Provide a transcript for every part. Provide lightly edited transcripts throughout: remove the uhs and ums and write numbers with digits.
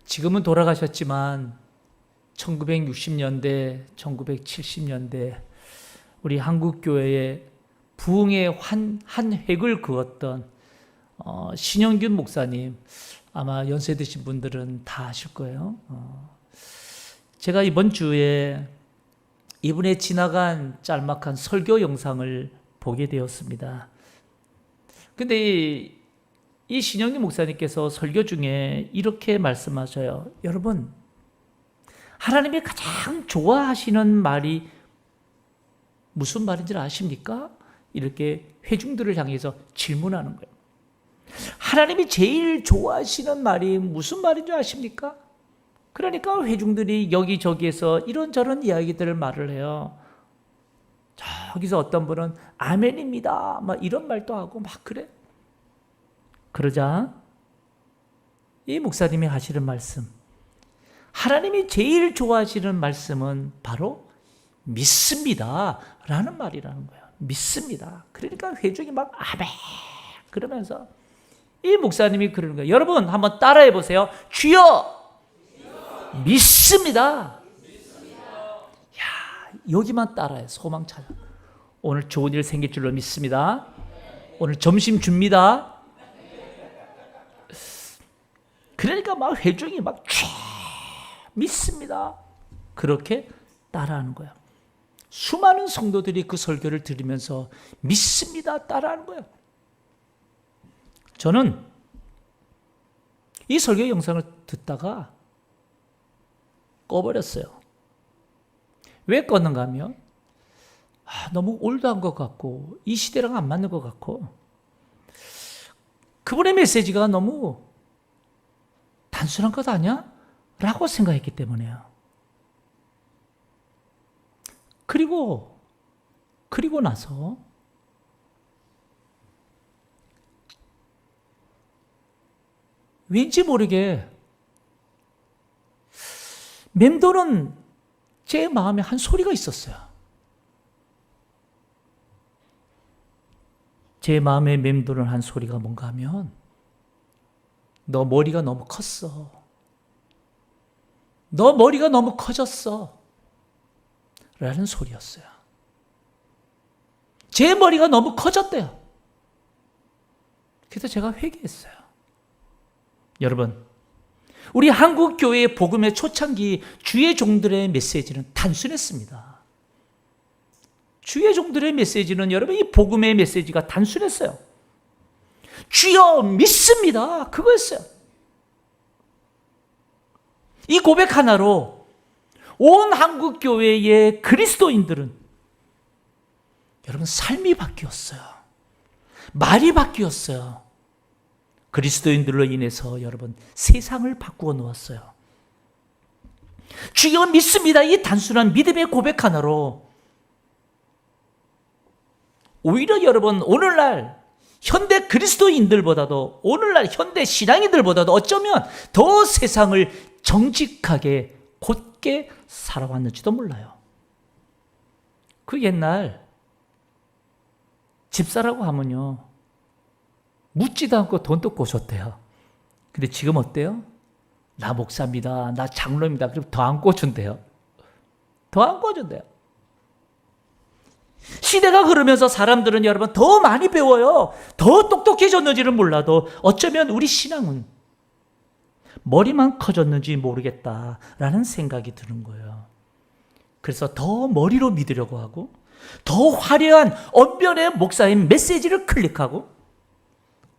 지금은 돌아가셨지만 1960년대, 1970년대 우리 한국교회에 부흥의 한 획을 그었던 신영균 목사님, 아마 연세 드신 분들은 다 아실 거예요. 제가 이번 주에 이분의 지나간 짤막한 설교 영상을 보게 되었습니다. 근데 이 신영균 목사님께서 설교 중에 이렇게 말씀하셔요. 여러분, 하나님이 가장 좋아하시는 말이 무슨 말인지 아십니까? 이렇게 회중들을 향해서 질문하는 거예요. 하나님이 제일 좋아하시는 말이 무슨 말인 줄 아십니까? 그러니까 회중들이 여기저기에서 이런저런 이야기들을 말을 해요. 저기서 어떤 분은 아멘입니다 막 이런 말도 하고 막 그래. 그러자 이 목사님이 하시는 말씀, 하나님이 제일 좋아하시는 말씀은 바로 믿습니다 라는 말이라는 거예요. 믿습니다. 그러니까 회중이 막 아멘 그러면서 이 목사님이 그러는 거예요. 여러분 한번 따라해 보세요. 주여 믿습니다. 야, 여기만 따라해. 소망 찾아. 오늘 좋은 일 생길 줄로 믿습니다. 오늘 점심 줍니다. 그러니까 막 회중이 막 믿습니다. 그렇게 따라하는 거예요. 수많은 성도들이 그 설교를 들으면서 믿습니다 따라하는 거예요. 저는 이 설교 영상을 듣다가 꺼버렸어요. 왜 껐는가 하면 너무 올드한 것 같고 이 시대랑 안 맞는 것 같고 그분의 메시지가 너무 단순한 것 아니야? 라고 생각했기 때문에요. 그리고 나서 왠지 모르게 맴도는 제 마음에 한 소리가 있었어요. 제 마음에 맴도는 한 소리가 뭔가 하면 너 머리가 너무 컸어. 너 머리가 너무 커졌어. 라는 소리였어요. 제 머리가 너무 커졌대요. 그래서 제가 회개했어요. 여러분, 우리 한국교회의 복음의 초창기 주의 종들의 메시지는 단순했습니다. 주의 종들의 메시지는 여러분 이 복음의 메시지가 단순했어요. 주여 믿습니다. 그거였어요. 이 고백 하나로 온 한국교회의 그리스도인들은 여러분 삶이 바뀌었어요. 말이 바뀌었어요. 그리스도인들로 인해서 여러분 세상을 바꾸어 놓았어요. 주여 믿습니다. 이 단순한 믿음의 고백 하나로 오히려 여러분 오늘날 현대 그리스도인들보다도 오늘날 현대 신앙인들보다도 어쩌면 더 세상을 정직하게 곧게 살아왔는지도 몰라요. 그 옛날 집사라고 하면요 묻지도 않고 돈 뜯고 줬대요. 근데 지금 어때요? 나 목사입니다. 나 장로입니다. 그럼 더 안 꿔준대요. 더 안 꿔준대요. 시대가 흐르면서 사람들은 여러분 더 많이 배워요. 더 똑똑해졌는지는 몰라도 어쩌면 우리 신앙은 머리만 커졌는지 모르겠다라는 생각이 드는 거예요. 그래서 더 머리로 믿으려고 하고 더 화려한 언변의 목사의 메시지를 클릭하고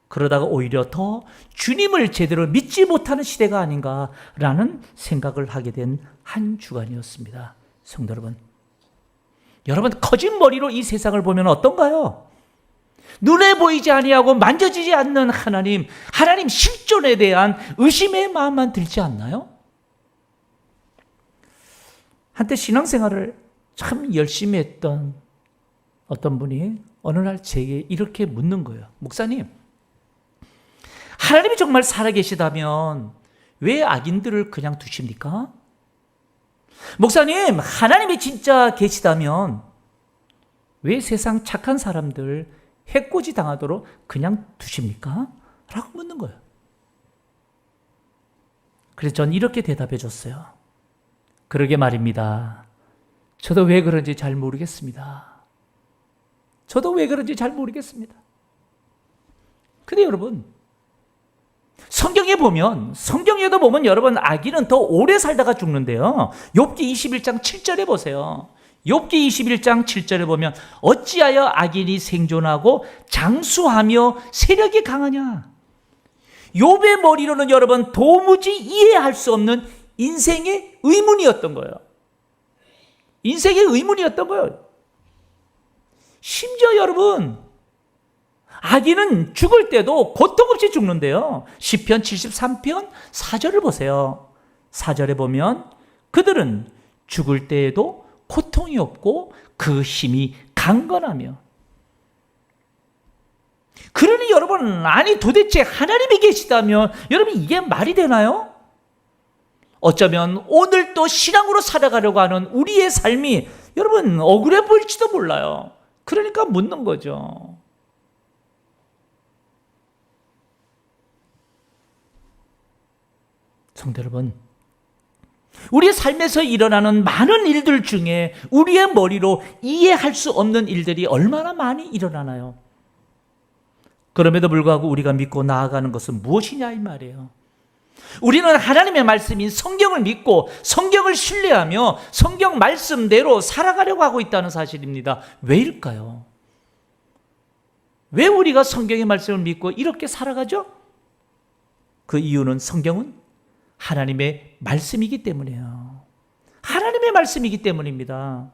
그러다가 오히려 더 주님을 제대로 믿지 못하는 시대가 아닌가라는 생각을 하게 된 한 주간이었습니다. 성도 여러분, 여러분 커진 머리로 이 세상을 보면 어떤가요? 눈에 보이지 아니하고 만져지지 않는 하나님 실존에 대한 의심의 마음만 들지 않나요? 한때 신앙생활을 참 열심히 했던 어떤 분이 어느 날 제게 이렇게 묻는 거예요. 목사님, 하나님이 정말 살아계시다면 왜 악인들을 그냥 두십니까? 목사님, 하나님이 진짜 계시다면 왜 세상 착한 사람들 해코지 당하도록 그냥 두십니까? 라고 묻는 거예요. 그래서 전 이렇게 대답해 줬어요. 그러게 말입니다. 저도 왜 그런지 잘 모르겠습니다. 저도 왜 그런지 잘 모르겠습니다. 근데 여러분, 성경에도 보면 여러분, 악인은 더 오래 살다가 죽는데요. 욥기 21장 7절에 보세요. 욥기 21장 7절에 보면 어찌하여 악인이 생존하고 장수하며 세력이 강하냐. 욥의 머리로는 여러분 도무지 이해할 수 없는 인생의 의문이었던 거예요. 인생의 의문이었던 거예요. 심지어 여러분, 악인은 죽을 때도 고통 없이 죽는데요. 시편 73편 4절을 보세요. 4절에 보면 그들은 죽을 때에도 고통이 없고 그 힘이 강건하며. 그러니 여러분, 아니 도대체 하나님이 계시다면 여러분 이게 말이 되나요? 어쩌면 오늘 또 신앙으로 살아가려고 하는 우리의 삶이 여러분 억울해 보일지도 몰라요. 그러니까 묻는 거죠. 성도 여러분, 우리의 삶에서 일어나는 많은 일들 중에 우리의 머리로 이해할 수 없는 일들이 얼마나 많이 일어나나요? 그럼에도 불구하고 우리가 믿고 나아가는 것은 무엇이냐 이 말이에요. 우리는 하나님의 말씀인 성경을 믿고 성경을 신뢰하며 성경 말씀대로 살아가려고 하고 있다는 사실입니다. 왜일까요? 왜 우리가 성경의 말씀을 믿고 이렇게 살아가죠? 그 이유는 성경은 하나님의 말씀이기 때문이에요. 하나님의 말씀이기 때문입니다.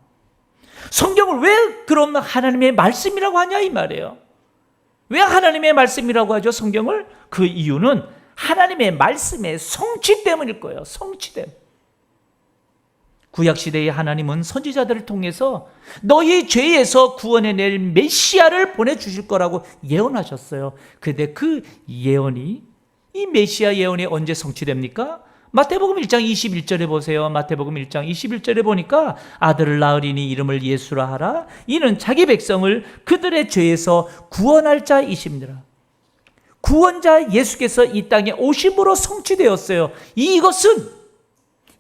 성경을 왜 그럼 하나님의 말씀이라고 하냐 이 말이에요. 왜 하나님의 말씀이라고 하죠, 성경을? 그 이유는 하나님의 말씀의 성취 때문일 거예요. 성취됨. 구약시대의 하나님은 선지자들을 통해서 너희 죄에서 구원해낼 메시아를 보내주실 거라고 예언하셨어요. 그런데 그 예언이, 이 메시아 예언이 언제 성취됩니까? 마태복음 1장 21절에 보세요. 마태복음 1장 21절에 보니까 아들을 낳으리니 이름을 예수라 하라. 이는 자기 백성을 그들의 죄에서 구원할 자이십니다. 구원자 예수께서 이 땅에 오심으로 성취되었어요. 이것은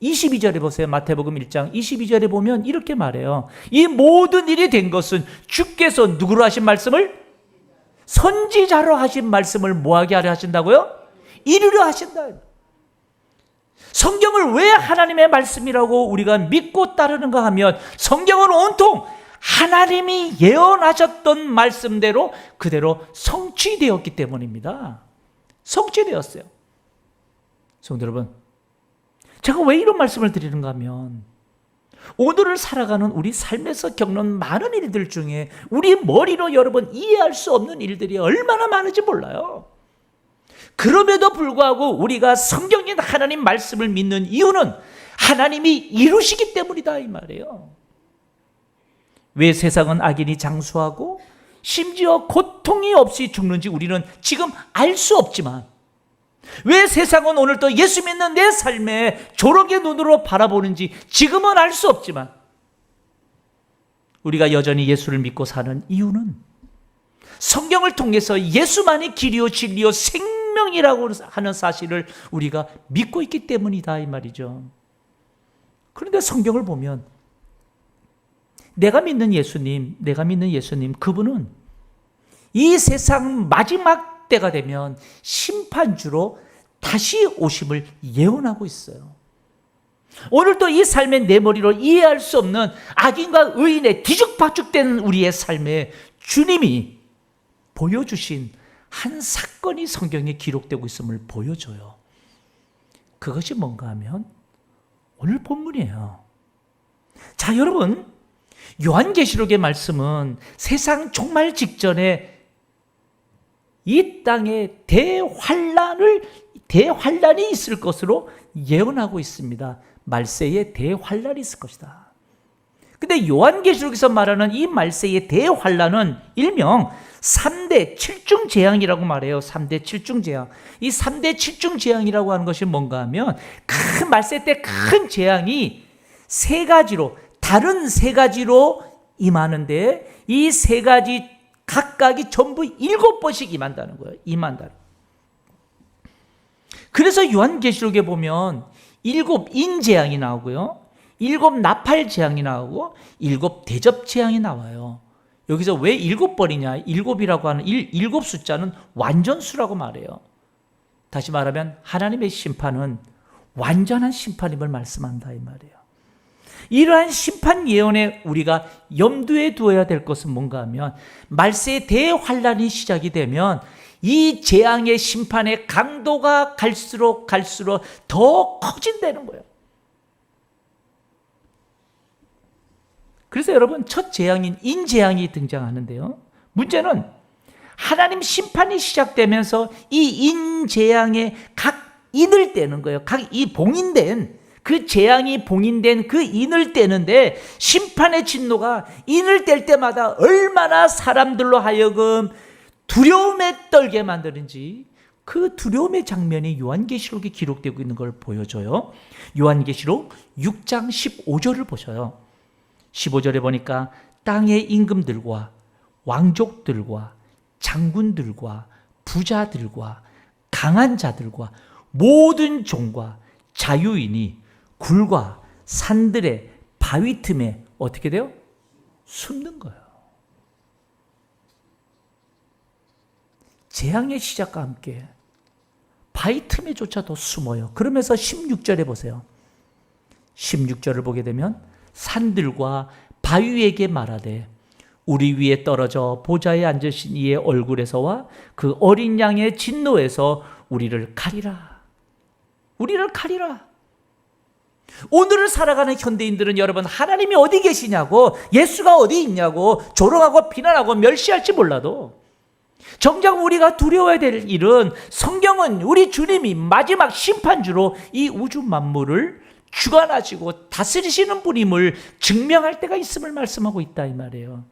22절에 보세요. 마태복음 1장 22절에 보면 이렇게 말해요. 이 모든 일이 된 것은 주께서 누구로 하신 말씀을? 선지자로 하신 말씀을 뭐하게 하려 하신다고요? 이루려 하신다. 성경을 왜 하나님의 말씀이라고 우리가 믿고 따르는가 하면 성경은 온통 하나님이 예언하셨던 말씀대로 그대로 성취되었기 때문입니다. 성취되었어요. 성도 여러분, 제가 왜 이런 말씀을 드리는가 하면 오늘을 살아가는 우리 삶에서 겪는 많은 일들 중에 우리 머리로 여러분 이해할 수 없는 일들이 얼마나 많은지 몰라요. 그럼에도 불구하고 우리가 성경인 하나님 말씀을 믿는 이유는 하나님이 이루시기 때문이다 이 말이에요. 왜 세상은 악인이 장수하고 심지어 고통이 없이 죽는지 우리는 지금 알 수 없지만, 왜 세상은 오늘도 예수 믿는 내 삶에 조롱의 눈으로 바라보는지 지금은 알 수 없지만, 우리가 여전히 예수를 믿고 사는 이유는 성경을 통해서 예수만이 길이요 진리요 생명이라고 하는 사실을 우리가 믿고 있기 때문이다 이 말이죠. 그런데 성경을 보면 내가 믿는 예수님, 그분은 이 세상 마지막 때가 되면 심판주로 다시 오심을 예언하고 있어요. 오늘도 이 삶의 내 머리로 이해할 수 없는 악인과 의인의 뒤죽박죽된 우리의 삶에 주님이 보여주신 한 사건이 성경에 기록되고 있음을 보여줘요. 그것이 뭔가 하면 오늘 본문이에요. 자, 여러분, 요한계시록의 말씀은 세상 종말 직전에 이 땅에 대환란이 있을 것으로 예언하고 있습니다. 말세에 대환란이 있을 것이다. 근데 요한계시록에서 말하는 이 말세의 대환란은 일명 3대 7중 재앙이라고 말해요. 3대 7중 재앙. 이 3대 7중 재앙이라고 하는 것이 뭔가 하면 큰 말세 때 큰 재앙이 다른 세 가지로 임하는데 이 세 가지 각각이 전부 7번씩 임한다는 거예요. 임한다. 그래서 요한계시록에 보면 7 인재앙이 나오고요, 7 나팔재앙이 나오고 7 대접재앙이 나와요. 여기서 왜 7번이냐? 7이라고 하는 7 숫자는 완전수라고 말해요. 다시 말하면 하나님의 심판은 완전한 심판임을 말씀한다 이 말이에요. 이러한 심판 예언에 우리가 염두에 두어야 될 것은 뭔가 하면, 말세의 대환란이 시작이 되면 이 재앙의 심판의 강도가 갈수록 더 커진다는 거예요. 그래서 여러분, 첫 재앙인 인재앙이 등장하는데요, 문제는 하나님 심판이 시작되면서 이 인재앙의 각 인을 떼는 거예요. 각 이 봉인된 그 재앙이 봉인된 그 인을 떼는데, 심판의 진노가 인을 뗄 때마다 얼마나 사람들로 하여금 두려움에 떨게 만드는지, 그 두려움의 장면이 요한계시록에 기록되고 있는 걸 보여줘요. 요한계시록 6장 15절을 보셔요. 15절에 보니까 땅의 임금들과 왕족들과 장군들과 부자들과 강한 자들과 모든 종과 자유인이 굴과 산들의 바위 틈에 어떻게 돼요? 숨는 거예요. 재앙의 시작과 함께 바위 틈에조차도 숨어요. 그러면서 16절에 보세요. 16절을 보게 되면 산들과 바위에게 말하되 우리 위에 떨어져 보좌에 앉으신 이의 얼굴에서와 그 어린 양의 진노에서 우리를 가리라. 우리를 가리라. 오늘을 살아가는 현대인들은 여러분, 하나님이 어디 계시냐고, 예수가 어디 있냐고 조롱하고 비난하고 멸시할지 몰라도, 정작 우리가 두려워야 될 일은, 성경은 우리 주님이 마지막 심판주로 이 우주 만물을 주관하시고 다스리시는 분임을 증명할 때가 있음을 말씀하고 있다 이 말이에요.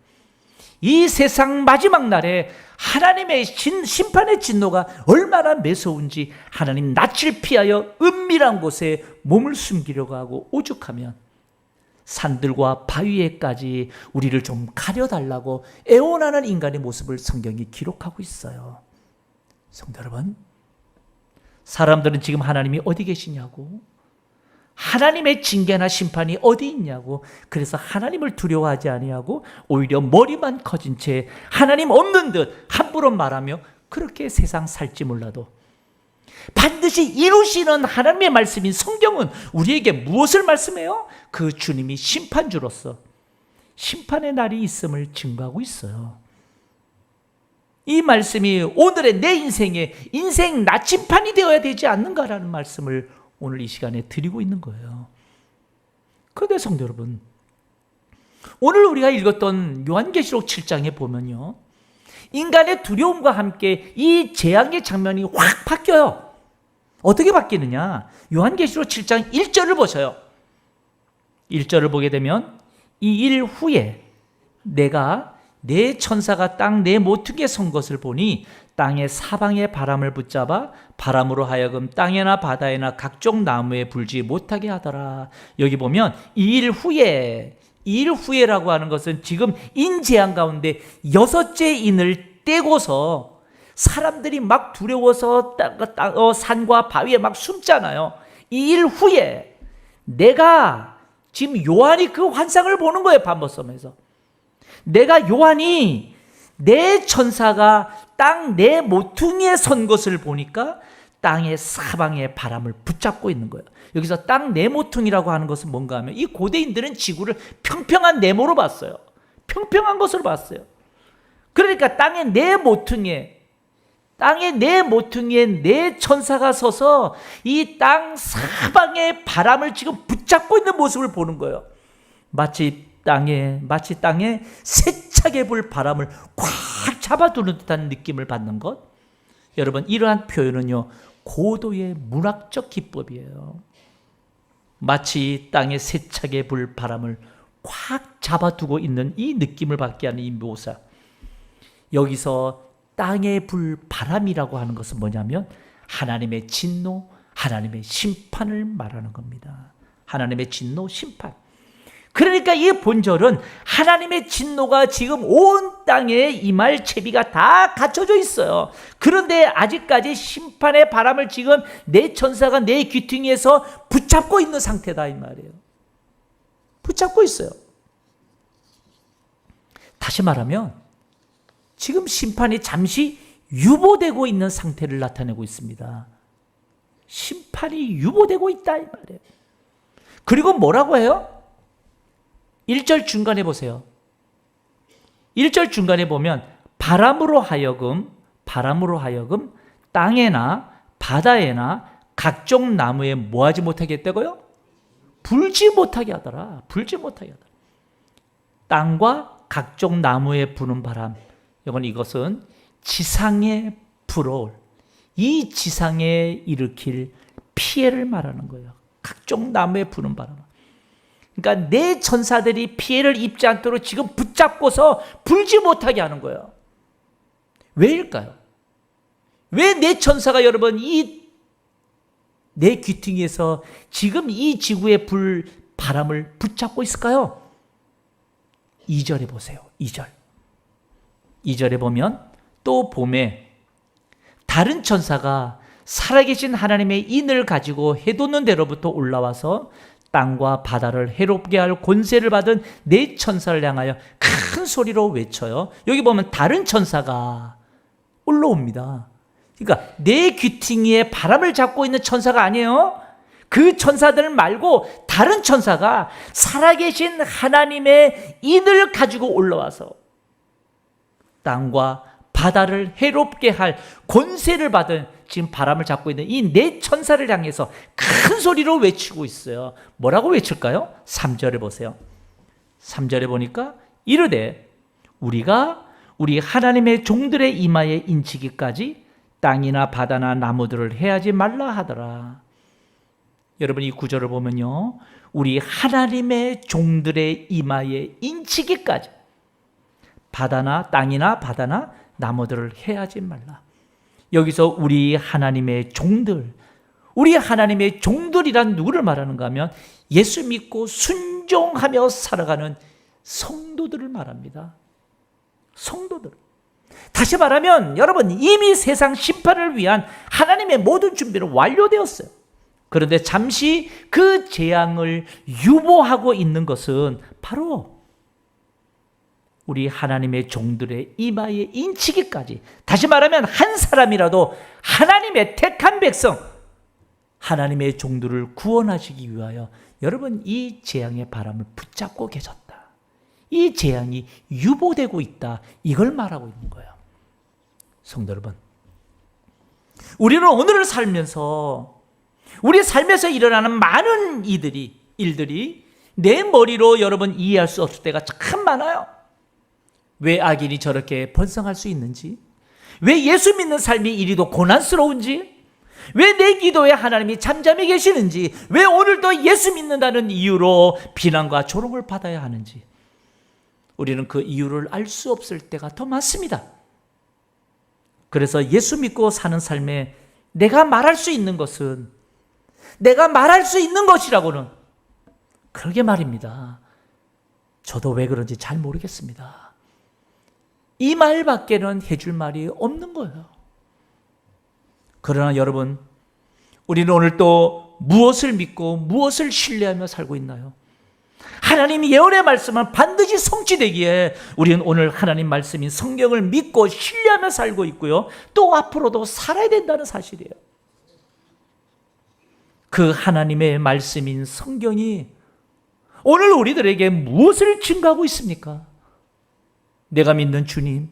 이 세상 마지막 날에 하나님의 심판의 진노가 얼마나 매서운지, 하나님 낯을 피하여 은밀한 곳에 몸을 숨기려고 하고 오죽하면 산들과 바위에까지 우리를 좀 가려달라고 애원하는 인간의 모습을 성경이 기록하고 있어요. 성도 여러분, 사람들은 지금 하나님이 어디 계시냐고, 하나님의 징계나 심판이 어디 있냐고, 그래서 하나님을 두려워하지 아니하고 오히려 머리만 커진 채 하나님 없는 듯 함부로 말하며 그렇게 세상 살지 몰라도, 반드시 이루시는 하나님의 말씀인 성경은 우리에게 무엇을 말씀해요? 그 주님이 심판주로서 심판의 날이 있음을 증거하고 있어요. 이 말씀이 오늘의 내 인생의 인생 나침판이 되어야 되지 않는가라는 말씀을 오늘 이 시간에 드리고 있는 거예요. 그런데 성도 여러분, 오늘 우리가 읽었던 요한계시록 7장에 보면요, 인간의 두려움과 함께 이 재앙의 장면이 확 바뀌어요. 어떻게 바뀌느냐? 요한계시록 7장 1절을 보셔요. 1절을 보게 되면, 이 일 후에 내가 내 천사가 땅 내 모퉁이에 선 것을 보니 땅의 사방의 바람을 붙잡아 바람으로 하여금 땅에나 바다에나 각종 나무에 불지 못하게 하더라. 여기 보면 이 일 후에, 이 일 후에라고 하는 것은 지금 인재앙 가운데 6째 인을 떼고서 사람들이 막 두려워서 산과 바위에 막 숨잖아요. 이 일 후에 내가, 지금 요한이 그 환상을 보는 거예요. 밤버섬에서 내가, 요한이 내 천사가 땅 내 모퉁이에 선 것을 보니까 땅의 사방에 바람을 붙잡고 있는 거예요. 여기서 땅 내 모퉁이라고 하는 것은 뭔가 하면, 이 고대인들은 지구를 평평한 네모로 봤어요. 평평한 것으로 봤어요. 그러니까 땅의 내 모퉁이에 내 천사가 서서 이 땅 사방의 바람을 지금 붙잡고 있는 모습을 보는 거예요. 마치 땅에 세차게 불 바람을 꽉 잡아두는 듯한 느낌을 받는 것. 여러분, 이러한 표현은요, 고도의 문학적 기법이에요. 마치 땅에 세차게 불 바람을 꽉 잡아두고 있는 이 느낌을 받게 하는 이 묘사. 여기서 땅에 불 바람이라고 하는 것은 뭐냐면 하나님의 진노, 하나님의 심판을 말하는 겁니다. 하나님의 진노, 심판. 그러니까 이 본절은 하나님의 진노가 지금 온 땅에 임할 채비가 다 갖춰져 있어요. 그런데 아직까지 심판의 바람을 지금 내 천사가 내 귀퉁이에서 붙잡고 있는 상태다 이 말이에요. 붙잡고 있어요. 다시 말하면 지금 심판이 잠시 유보되고 있는 상태를 나타내고 있습니다. 심판이 유보되고 있다 이 말이에요. 그리고 뭐라고 해요? 1절 중간에 보세요. 1절 중간에 보면 바람으로 하여금 땅에나 바다에나 각종 나무에 뭐하지 못하게 했다고요? 불지 못하게 하더라. 불지 못하게 하더라. 땅과 각종 나무에 부는 바람. 이것은 지상에 불어올, 이 지상에 일으킬 피해를 말하는 거예요. 각종 나무에 부는 바람. 그러니까 내 천사들이 피해를 입지 않도록 지금 붙잡고서 불지 못하게 하는 거예요. 왜일까요? 왜 내 천사가 여러분 내 귀퉁이에서 지금 이 지구의 불 바람을 붙잡고 있을까요? 2절에 보세요. 2절에 보면 또 봄에 다른 천사가 살아계신 하나님의 인을 가지고 해돋는 데로부터 올라와서 땅과 바다를 해롭게 할 권세를 받은 네 천사를 향하여 큰 소리로 외쳐요. 여기 보면 다른 천사가 올라옵니다. 그러니까 내 귀퉁이에 바람을 잡고 있는 천사가 아니에요. 그 천사들 말고 다른 천사가 살아계신 하나님의 인을 가지고 올라와서 땅과 바다를 해롭게 할 권세를 받은 지금 바람을 잡고 있는 이 네 천사를 향해서 큰 소리로 외치고 있어요. 뭐라고 외칠까요? 3절에 보세요. 3절에 보니까 이르되 우리가 우리 하나님의 종들의 이마에 인치기까지 땅이나 바다나 나무들을 해하지 말라 하더라. 여러분 이 구절을 보면요, 우리 하나님의 종들의 이마에 인치기까지 바다나 땅이나 바다나 나무들을 해하지 말라. 여기서 우리 하나님의 종들이란 누구를 말하는가 하면 예수 믿고 순종하며 살아가는 성도들을 말합니다. 성도들. 다시 말하면 여러분 이미 세상 심판을 위한 하나님의 모든 준비는 완료되었어요. 그런데 잠시 그 재앙을 유보하고 있는 것은 바로 우리 하나님의 종들의 이마에 인치기까지, 다시 말하면 한 사람이라도 하나님의 택한 백성, 하나님의 종들을 구원하시기 위하여 여러분 이 재앙의 바람을 붙잡고 계셨다. 이 재앙이 유보되고 있다. 이걸 말하고 있는 거예요. 성도 여러분, 우리는 오늘을 살면서 우리 삶에서 일어나는 많은 일들이 내 머리로 여러분 이해할 수 없을 때가 참 많아요. 왜 악인이 저렇게 번성할 수 있는지, 왜 예수 믿는 삶이 이리도 고난스러운지, 왜 내 기도에 하나님이 잠잠히 계시는지, 왜 오늘도 예수 믿는다는 이유로 비난과 조롱을 받아야 하는지, 우리는 그 이유를 알 수 없을 때가 더 많습니다. 그래서 예수 믿고 사는 삶에 내가 말할 수 있는 것이라고는 그러게 말입니다. 저도 왜 그런지 잘 모르겠습니다. 이 말밖에는 해줄 말이 없는 거예요. 그러나 여러분, 우리는 오늘 또 무엇을 믿고 무엇을 신뢰하며 살고 있나요? 하나님 예언의 말씀은 반드시 성취되기에 우리는 오늘 하나님 말씀인 성경을 믿고 신뢰하며 살고 있고요, 또 앞으로도 살아야 된다는 사실이에요. 그 하나님의 말씀인 성경이 오늘 우리들에게 무엇을 증거하고 있습니까? 내가 믿는 주님,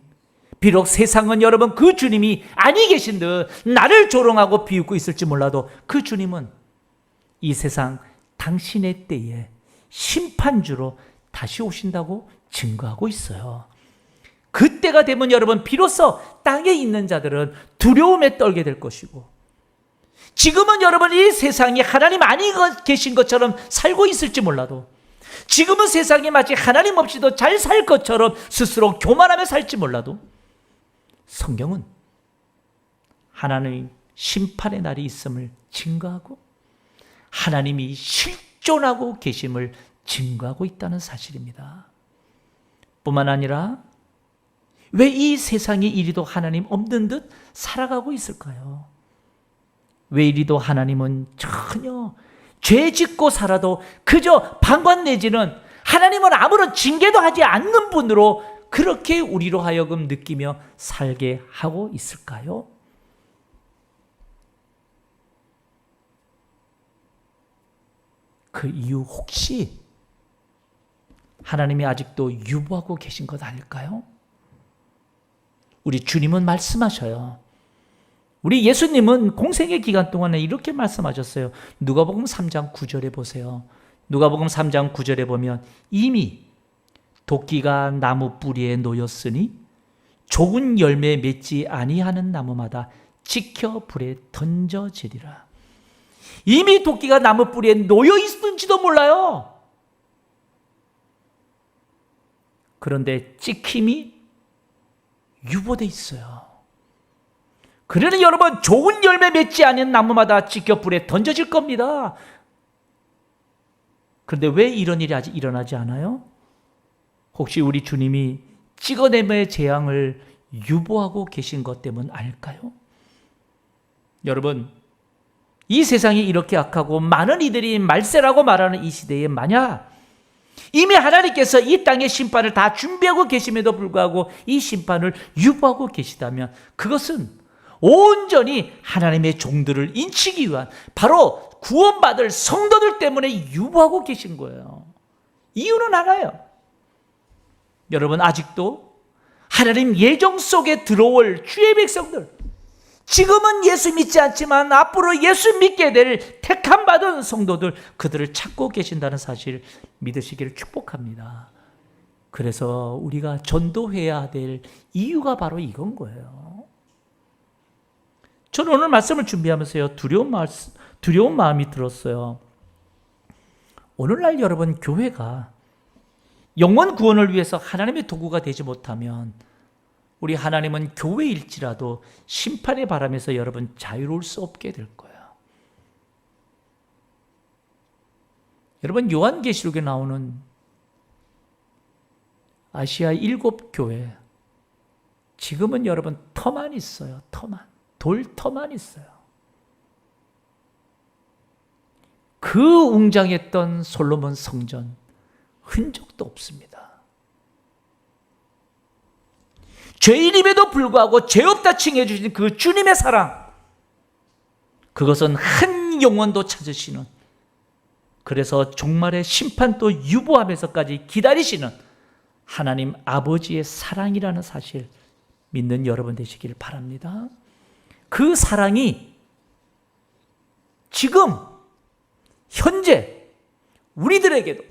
비록 세상은 여러분 그 주님이 아니 계신 듯 나를 조롱하고 비웃고 있을지 몰라도 그 주님은 이 세상 당신의 때에 심판주로 다시 오신다고 증거하고 있어요. 그때가 되면 여러분 비로소 땅에 있는 자들은 두려움에 떨게 될 것이고, 지금은 여러분 이 세상이 하나님 아니 계신 것처럼 살고 있을지 몰라도, 지금은 세상이 마치 하나님 없이도 잘 살 것처럼 스스로 교만하며 살지 몰라도, 성경은 하나님 심판의 날이 있음을 증거하고 하나님이 실존하고 계심을 증거하고 있다는 사실입니다. 뿐만 아니라 왜 이 세상이 이리도 하나님 없는 듯 살아가고 있을까요? 왜 이리도 하나님은 전혀 죄 짓고 살아도 그저 방관 내지는 하나님은 아무런 징계도 하지 않는 분으로 그렇게 우리로 하여금 느끼며 살게 하고 있을까요? 그 이유 혹시 하나님이 아직도 유보하고 계신 것 아닐까요? 우리 주님은 말씀하셔요. 우리 예수님은 공생의 기간 동안에 이렇게 말씀하셨어요. 누가복음 3장 9절에 보세요. 누가복음 3장 9절에 보면 이미 도끼가 나무 뿌리에 놓였으니 좋은 열매 맺지 아니하는 나무마다 지켜 불에 던져지리라. 이미 도끼가 나무 뿌리에 놓여 있을지도 몰라요. 그런데 찍힘이 유보돼 있어요. 그러니 여러분, 좋은 열매 맺지 않은 나무마다 지켜 불에 던져질 겁니다. 그런데 왜 이런 일이 아직 일어나지 않아요? 혹시 우리 주님이 찍어냄의 재앙을 유보하고 계신 것 때문 아닐까요? 여러분, 이 세상이 이렇게 악하고 많은 이들이 말세라고 말하는 이 시대에 만약 이미 하나님께서 이 땅의 심판을 다 준비하고 계심에도 불구하고 이 심판을 유보하고 계시다면 그것은 온전히 하나님의 종들을 인치기 위한 바로 구원받을 성도들 때문에 유보하고 계신 거예요. 이유는 하나예요. 여러분, 아직도 하나님 예정 속에 들어올 주의 백성들, 지금은 예수 믿지 않지만 앞으로 예수 믿게 될 택함 받은 성도들, 그들을 찾고 계신다는 사실 믿으시기를 축복합니다. 그래서 우리가 전도해야 될 이유가 바로 이건 거예요. 저는 오늘 말씀을 준비하면서요, 두려운 마음이 들었어요. 오늘날 여러분, 교회가 영원 구원을 위해서 하나님의 도구가 되지 못하면 우리 하나님은 교회일지라도 심판의 바람에서 여러분 자유로울 수 없게 될 거예요. 여러분, 요한계시록에 나오는 아시아 7교회, 지금은 여러분 터만 있어요. 돌터만 있어요. 그 웅장했던 솔로몬 성전 흔적도 없습니다. 죄인임에도 불구하고 죄 없다 칭해 주신 그 주님의 사랑, 그것은 한 영혼도 찾으시는, 그래서 종말의 심판도 유보하면서까지 기다리시는 하나님 아버지의 사랑이라는 사실 믿는 여러분 되시길 바랍니다. 그 사랑이 지금 현재 우리들에게도,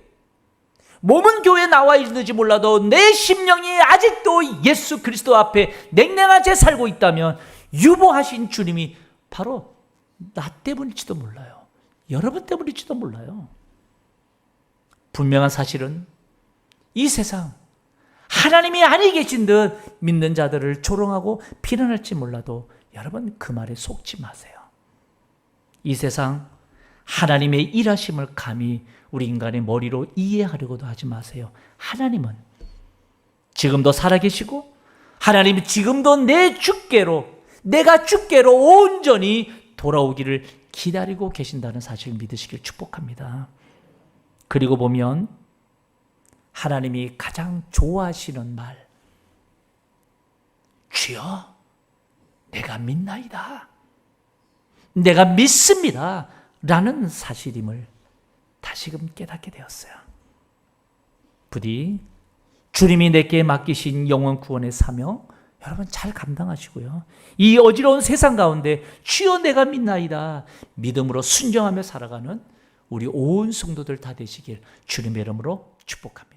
몸은 교회에 나와 있는지 몰라도 내 심령이 아직도 예수 그리스도 앞에 냉랭한 채 살고 있다면 유보하신 주님이 바로 나 때문일지도 몰라요. 여러분 때문일지도 몰라요. 분명한 사실은 이 세상 하나님이 아니 계신 듯 믿는 자들을 조롱하고 비난할지 몰라도 여러분, 그 말에 속지 마세요. 이 세상 하나님의 일하심을 감히 우리 인간의 머리로 이해하려고도 하지 마세요. 하나님은 지금도 살아계시고 하나님이 지금도 내가 주께로 온전히 돌아오기를 기다리고 계신다는 사실을 믿으시길 축복합니다. 그리고 보면 하나님이 가장 좋아하시는 말, 주여 내가 믿나이다, 내가 믿습니다 라는 사실임을 다시금 깨닫게 되었어요. 부디 주님이 내게 맡기신 영원 구원의 사명 여러분 잘 감당하시고요, 이 어지러운 세상 가운데 주여 내가 믿나이다 믿음으로 순종하며 살아가는 우리 온 성도들 다 되시길 주님의 이름으로 축복합니다.